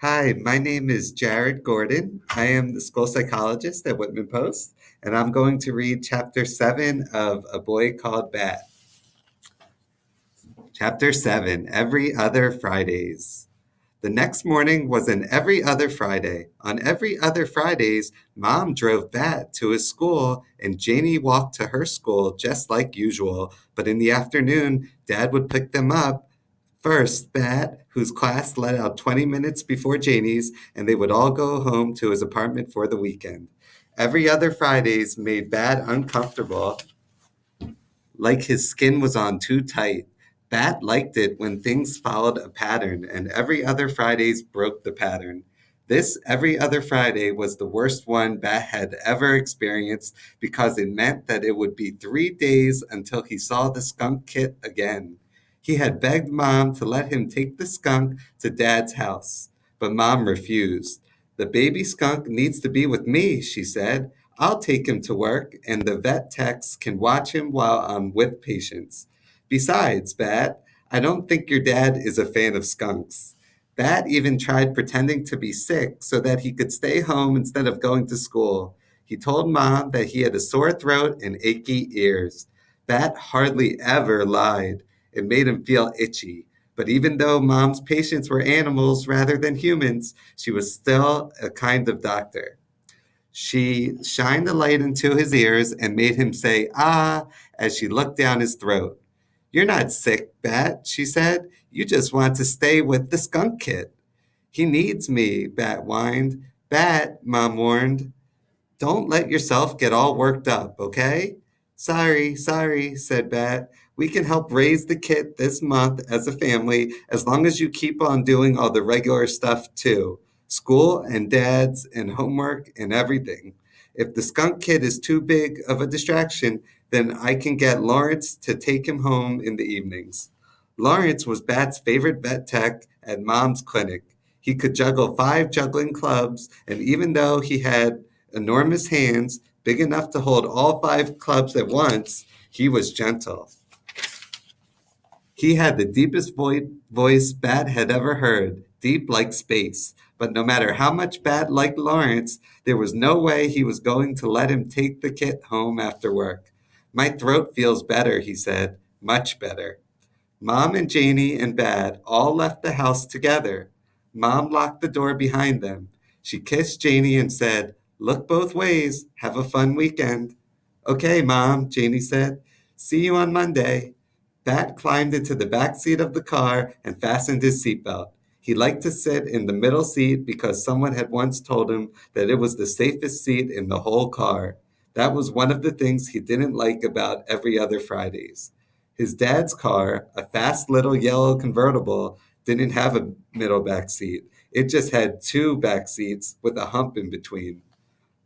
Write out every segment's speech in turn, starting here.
Hi, my name is Jared Gordon. I am the school psychologist at Whitman Post, and I'm going to read Chapter 7 of A Boy Called Bat. Chapter 7 Every Other Fridays. The next morning was an every other Friday. On every other Fridays, Mom drove Bat to his school, and Janie walked to her school just like usual. But in the afternoon, Dad would pick them up. First, Bat, whose class let out 20 minutes before Janie's, and they would all go home to his apartment for the weekend. Every other Fridays made Bat uncomfortable, like his skin was on too tight. Bat liked it when things followed a pattern, and every other Fridays broke the pattern. This every other Friday was the worst one Bat had ever experienced because it meant that it would be 3 days until he saw the skunk kit again. He had begged Mom to let him take the skunk to Dad's house, but Mom refused. The baby skunk needs to be with me, she said. I'll take him to work, and the vet techs can watch him while I'm with patients. Besides, Bat, I don't think your dad is a fan of skunks. Bat even tried pretending to be sick so that he could stay home instead of going to school. He told Mom that he had a sore throat and achy ears. Bat hardly ever lied. It made him feel itchy. But even though Mom's patients were animals rather than humans, she was still a kind of doctor. She shined the light into his ears and made him say, "Ah," as she looked down his throat. "You're not sick, Bat," she said. "You just want to stay with the skunk kid." "He needs me," Bat whined. "Bat," Mom warned, "don't let yourself get all worked up, okay?" "Sorry, sorry," said Bat. "We can help raise the kid this month as a family as long as you keep on doing all the regular stuff too. School and dads and homework and everything. If the skunk kid is too big of a distraction, then I can get Lawrence to take him home in the evenings." Lawrence was Bat's favorite vet tech at Mom's clinic. He could juggle 5 juggling clubs, and even though he had enormous hands, big enough to hold all 5 clubs at once, he was gentle. He had the deepest voice Bat had ever heard, deep like space. But no matter how much Bat liked Lawrence, there was no way he was going to let him take the kit home after work. "My throat feels better," he said, "much better." Mom and Janie and Bat all left the house together. Mom locked the door behind them. She kissed Janie and said, "Look both ways. Have a fun weekend." "Okay, Mom," Janie said. "See you on Monday." Bat climbed into the back seat of the car and fastened his seatbelt. He liked to sit in the middle seat because someone had once told him that it was the safest seat in the whole car. That was one of the things he didn't like about every other Fridays. His dad's car, a fast little yellow convertible, didn't have a middle back seat. It just had 2 back seats with a hump in between.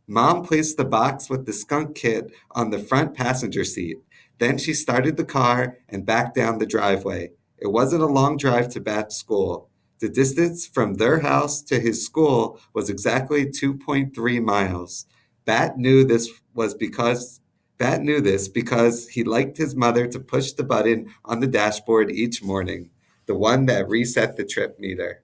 Mom placed the box with the skunk kit on the front passenger seat. Then she started the car and backed down the driveway. It wasn't a long drive to Bat's school. The distance from their house to his school was exactly 2.3 miles. Bat knew this was because Bat knew this because he liked his mother to push the button on the dashboard each morning, the one that reset the trip meter.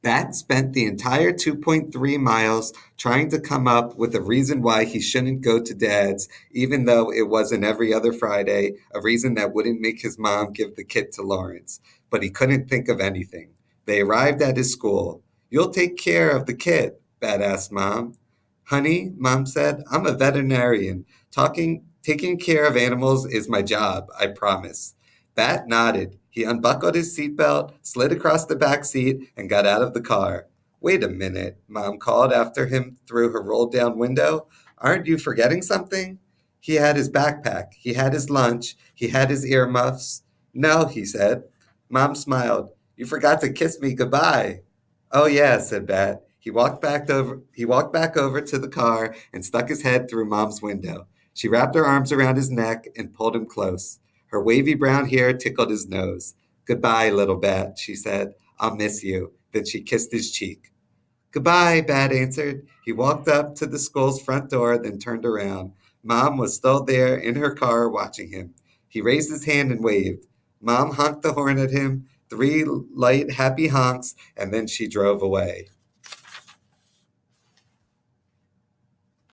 Bat spent the entire 2.3 miles trying to come up with a reason why he shouldn't go to Dad's, even though it wasn't every other Friday, a reason that wouldn't make his mom give the kit to Lawrence. But he couldn't think of anything. They arrived at his school. "You'll take care of the kid?" Bat asked Mom. "Honey," Mom said, "I'm a veterinarian. Taking care of animals is my job, I promise." Bat nodded. He unbuckled his seatbelt, slid across the back seat, and got out of the car. "Wait a minute," Mom called after him through her rolled-down window. "Aren't you forgetting something?" He had his backpack. He had his lunch. He had his earmuffs. "No," he said. Mom smiled. "You forgot to kiss me goodbye." "Oh, yeah," said Bat. He walked back over to the car and stuck his head through Mom's window. She wrapped her arms around his neck and pulled him close. Her wavy brown hair tickled his nose. "Goodbye, little Bat," she said. "I'll miss you." Then she kissed his cheek. "Goodbye," Bat answered. He walked up to the school's front door, then turned around. Mom was still there in her car watching him. He raised his hand and waved. Mom honked the horn at him, 3 light, happy honks, and then she drove away.